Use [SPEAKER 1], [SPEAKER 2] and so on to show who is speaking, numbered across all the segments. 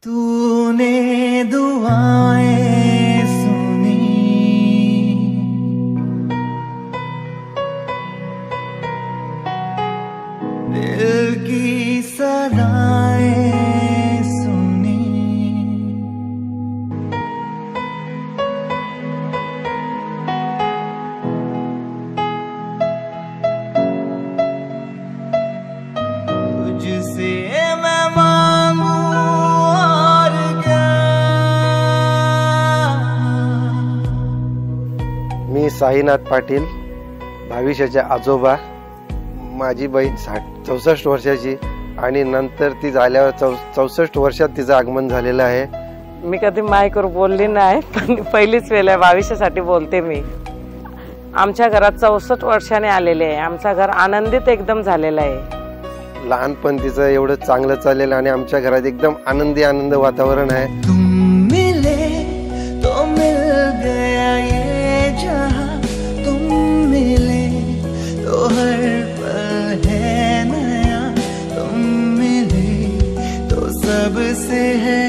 [SPEAKER 1] तूने दुआएं सुनी, दिल की सदाएं सुनी, तुझसे मैं मांगू और क्या।
[SPEAKER 2] मी साईनाथ पाटील, भाविशाचे आजोबा. माझी बहीण 64 वर्षाची आणि नंतर ती झाल्यावर 64 वर्षात तिचं आगमन झालेलं आहे.
[SPEAKER 3] मी कधी माईकवर बोलली नाही, पण पहिलीच वेळ आहे भाविष्यासाठी बोलते मी. आमच्या घरात 64 वर्षाने आलेले आहे. आमचं घर आनंदित एकदम झालेलं आहे.
[SPEAKER 2] लहानपण तिचं एवढं चांगलं चाललेलं आणि आमच्या घरात एकदम आनंद वातावरण आहे.
[SPEAKER 1] तुम मिले तो मिल गया ये जहां, तुम मिले तो हर पल है नया, तुम मिले तो सबसे है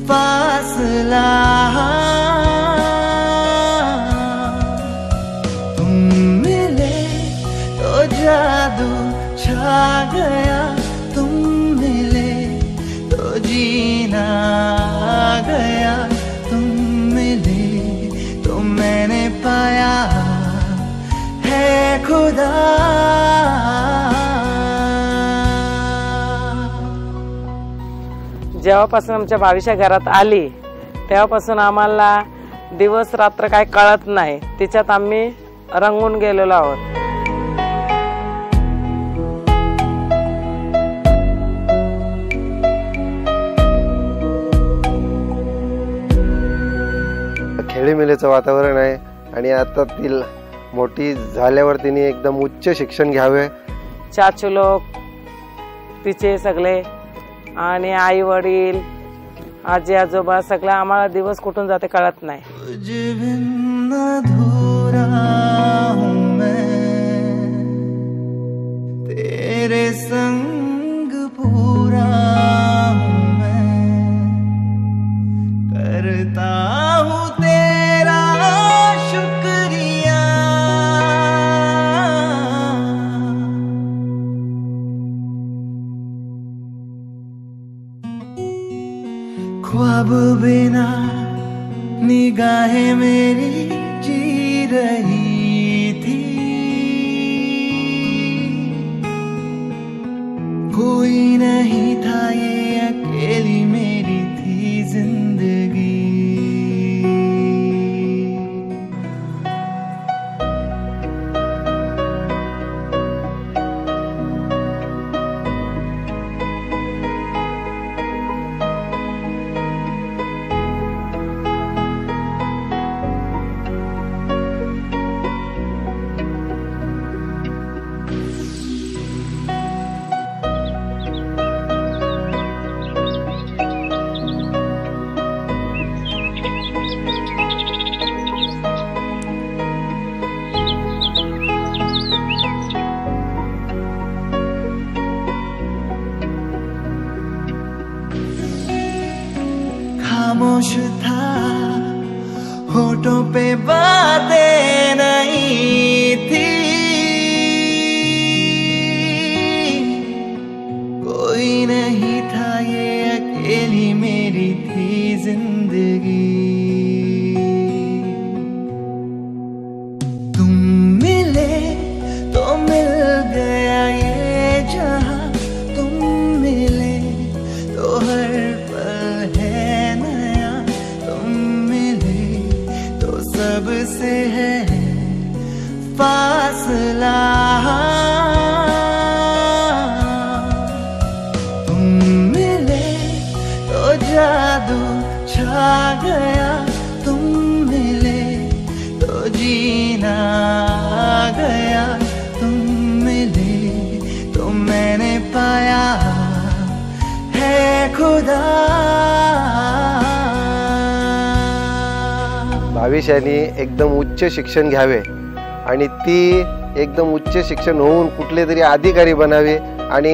[SPEAKER 1] फासला. तुम मिले तो जादू छा गया, तुम मिले तो जीना आ गया, तुम मिले तो मैंने पाया है खुदा.
[SPEAKER 3] जेव्हापासून आमच्या भाविष्या घरात आली तेव्हापासून आम्हाला दिवस रात्र काय कळत नाही. तिच्यात आम्ही रंगून गेलेलो आहोत.
[SPEAKER 2] खेळीमेळीचं वातावरण आहे आणि आता ती मोठी झाल्यावर तिने एकदम उच्च शिक्षण घ्यावे.
[SPEAKER 3] चाचू लोक तिचे सगळे आणि आई वडील आजी आजोबा सगळं आम्हाला दिवस कुठून जाते कळत नाही.
[SPEAKER 1] तुझ बिन अधूरा हूँ मैं, तेरे संग पूरा हूँ मैं, करता हूँ तेरा शुक्रिया. ख्वाब बिना निगाहें मेरी जी रही थी, कोई नहीं था ये अकेली मेरी थी जिंदगी. खामोश था होठों पे बातें नहीं थी, कोई नहीं था ये अकेली मेरी थी जिंदगी. तुम मिले तो मिल गया ये जहां, तुम मिले तो हर पल है नया, तुम मिले तो सबसे है फासला. तुम मिले तो जादू छा गया, तुम मिले तो जीना आ गया, तुम मिले तो मैंने पाया है खुदा.
[SPEAKER 2] भाविशाने एकदम उच्च शिक्षण घ्यावे आणि ती एकदम उच्च शिक्षण होऊन कुठले तरी अधिकारी बनावे आणि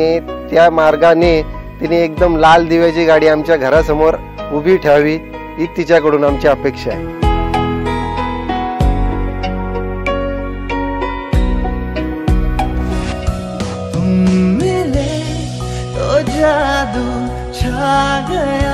[SPEAKER 2] त्या मार्गाने तिने एकदम लाल दिव्याची गाडी आमच्या घरासमोर उभी ठेवावी ही तिच्याकडून आमची अपेक्षा आहे.
[SPEAKER 1] तुम मिले तो जादू छा गया.